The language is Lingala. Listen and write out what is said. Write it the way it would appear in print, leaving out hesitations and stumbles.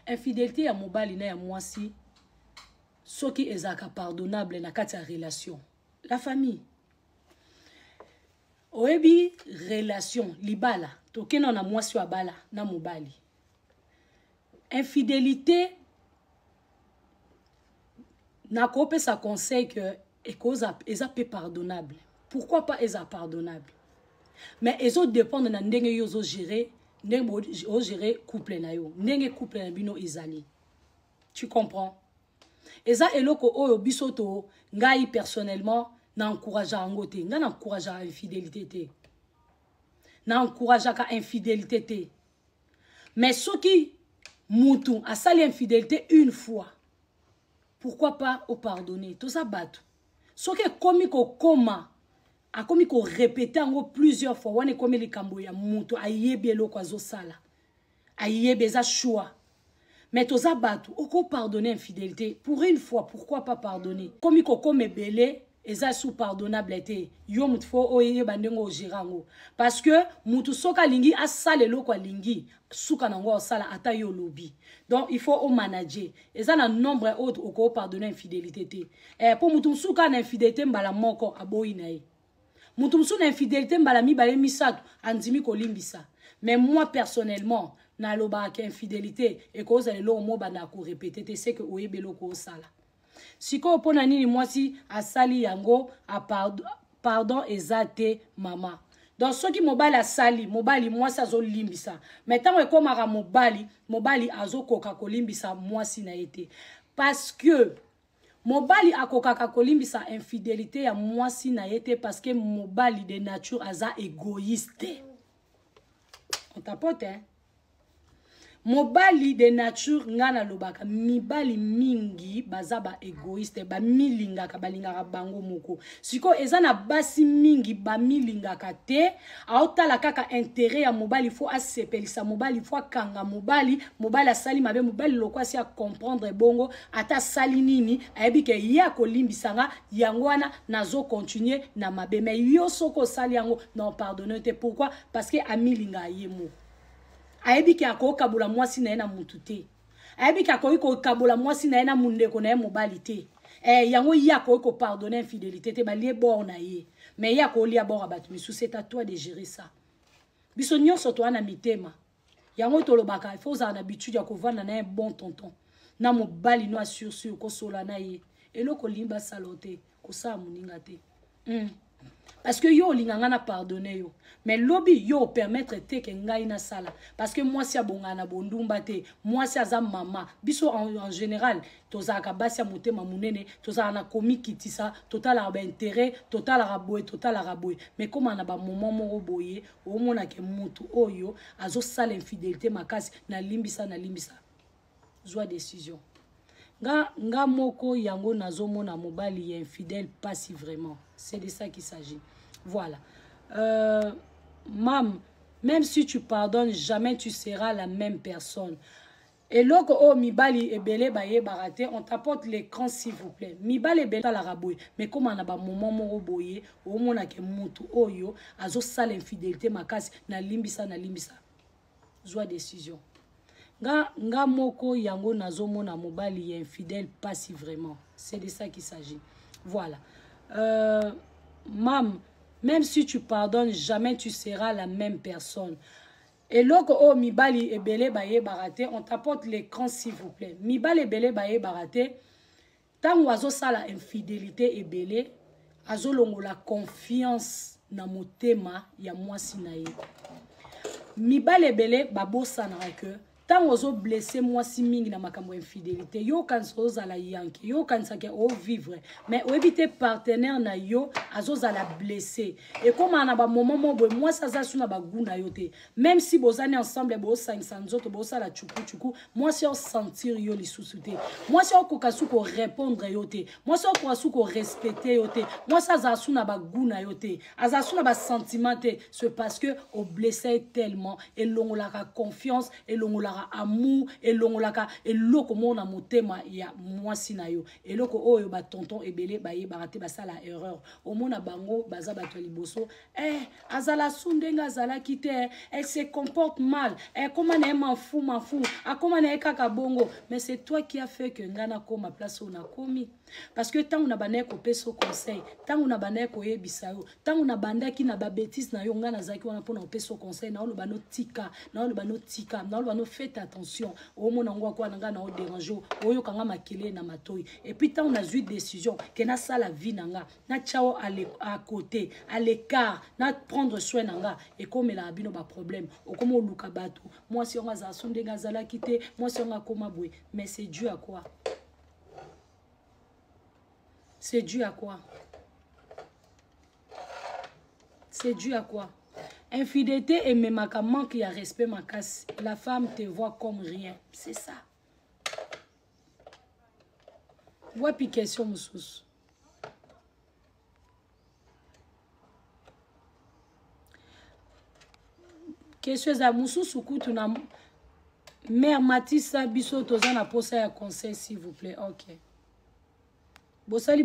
infidélité ya mobali na ya mwasi soki ezaka pardonnable na kati ya relation. La famille. Oebi relation libala tokena na mwasi wa bala na mobali. Infidélité na kope sa conseil que eza peu pardonnable. Pourquoi pas eza pardonnable? Mais ezo dépendre na ndenge yo zo gérer, ndenge o gérer couple na yo, ndenge couple na bino ezali. Tu comprends? Eza eloko oyo bisoto ngai personnellement na encourage yango te, nga na encourage infidélité te. Na encourage ka infidélité te. Mais soki mutu a sali infidélité une fois, pourquoi pas au pardonner? Tout ça bat. Soki komi ko koma a komi ko répéter encore plusieurs fois, wane komi likambo ya mutu ayebi eloko azo sala. Ayebi eza choix. Mais tout ça bat, oko pardonner infidélité pour une fois, pourquoi pas pardonner? Komi ko kome belé eza sous pardonnable été. Yo mutfo oye bandengo girango. Parce que mutu soka lingi a sale eloko lingi suka nango sala ata yo lobby. Donc il faut au manager. Eza na nombre autre oko pardonner infidélité te. Pour mutu suka na infidélité mbala moko aboyi na ye. Mutu musu na infidélité mbala mi bale misatu andimi ko limbisa. Mais moi personnellement na loba ka infidélité et cause le lo mo bana ko répéter c'est que oyebe loko sala. Siko pona nini mwasi asali yango a pardon ezate mama. Donc ceux qui mobali asali mobali mwasi azo limbisa. Maintenant e komara mobali azo koka ko limbisa mwasi na été. Parce que mobali akoka ko limbisa infidélité ya mwasi na été parce que mobali de nature aza égoïste. On tapote hein. Mobali de nature ngana lobaka mibali mingi bazaba égoïste ba milingaka balingaka bango moko siko ezana basi mingi ba milingaka te aotala kaka intérêt ya mobali faut asepelisa mobali faut kanga mobali asali mabe mobali lokwa si a comprendre bongo ata sali nini ayebi ke ya ko limbisanga yango wana nazo continuer na mabe mais yo soko sali yango non pardonner te pourquoi parce que amilinga yemo. Ayebi ki ako kabula mwasi na ena mutute. Ayebi ki ako kabula mwasi na ena mundeko na mobali te. Yango yako ko pardonner infidélité te balie bor na ye. Mais yako lia bor abatu misu c'est à toi de gérer ça. Biso nyonso to na mitema. Yango tolobaka il faut za na habitude ya ko vanda na un bon tonton. Na mobali no assure ko sola na ye. Eloko limba salote ko sa muninga te. Parce que yo linganga na pardonner yo. Mais lobby yo permettre te ke ngai na sala. Parce que moi si abonga na bondumba te, moi si aza mama, biso en général, tozaka basi motema munene, tozaka na komi kitisa, total ba intérêt, total raboye. Mais comment na ba moment moko boye, o mona ke mutu oyo azo sala infidélité makasi na limbisa. Zwa décision. Nga moko yango nazomona mobali infidèle pas si vraiment. C'est de ça qu'il s'agit. Voilà. Même si tu pardonnes, jamais tu seras la même personne. Et lorsque oh mibali ebele baye barate, on t'apporte l'écran s'il vous plaît. Mibali ebele la raboué. Mais comme on a ba moment moko boye, o mona ke mutu oyo azo sala infidélité makasi na limbisa. Zwa décision. Nga moko yango nazomona mobali infidèle pas si vraiment. C'est de ça qu'il s'agit. Voilà. Même si tu pardonnes, jamais tu seras la même personne. Et lorsque oh mibali ebele baye barate, on t'apporte l'écran s'il vous plaît. Mibali ebele baye barate, tant oiseau ça la infidélité ebele, azo longo la confiance na motema ya mwasi na ye. Mibali ebele babosa na que tant ozo blessé mwasi mingi na makambo infidélité, yo kanso zala yanki, yo kansake o vivre, mais o éviter partenaire na yo azo zala blessé. Et comme on a ba moment moi ça za suna ba guna yote. Même si bozane ensemble bo 500 autres bo ça la chuku, moi si on sentir yo li sousouté. Moi si on kokasu ko répondre yote. Moi si on kokasu ko respecter yote. Moi ça za suna ba guna yote. Aza suna ba sentiment te, c'est parce que o blessé tellement et l'on la confiance et l'on la ezalaka amour elongolaka eloko mona motema ya mwasi na yo eloko oyo ba tonton ebele bayebaka te basala erreur omona bango baza bato ya liboso azala sundenga azalaki te elle se comporte mal comment na m'en fou comment na kaka bongo mais c'est toi qui a fait que ngana koma place où na komi parce que tant on a bané ko peso conseil tant on a bané ko yebisa yo tant on a bandaki na ba bêtise na yo ngana zaki wana pona peso conseil na lo bano tika na lo bano tika na lo bano faites attention o mona ngwa kwa ngana o déranger o yo kanga makele na matoi et puis tant on a eu décision que na sala vie nanga na chao à côté à l'écart na prendre soin nanga et comme la bino ba problème o comme luka bato moi si on a za sonde ngazala kité moi si on a koma boué mais c'est dû à quoi? C'est dû à quoi? C'est dû à quoi? Infidélité et même à manque de respect, ma casse. La femme te voit comme rien. C'est ça. Vois puis question, Moussous. Question à Moussous, tu n'as... Mère Matissa, Bisso, Tozana, posa un conseil, s'il vous plaît. Ok. Bossali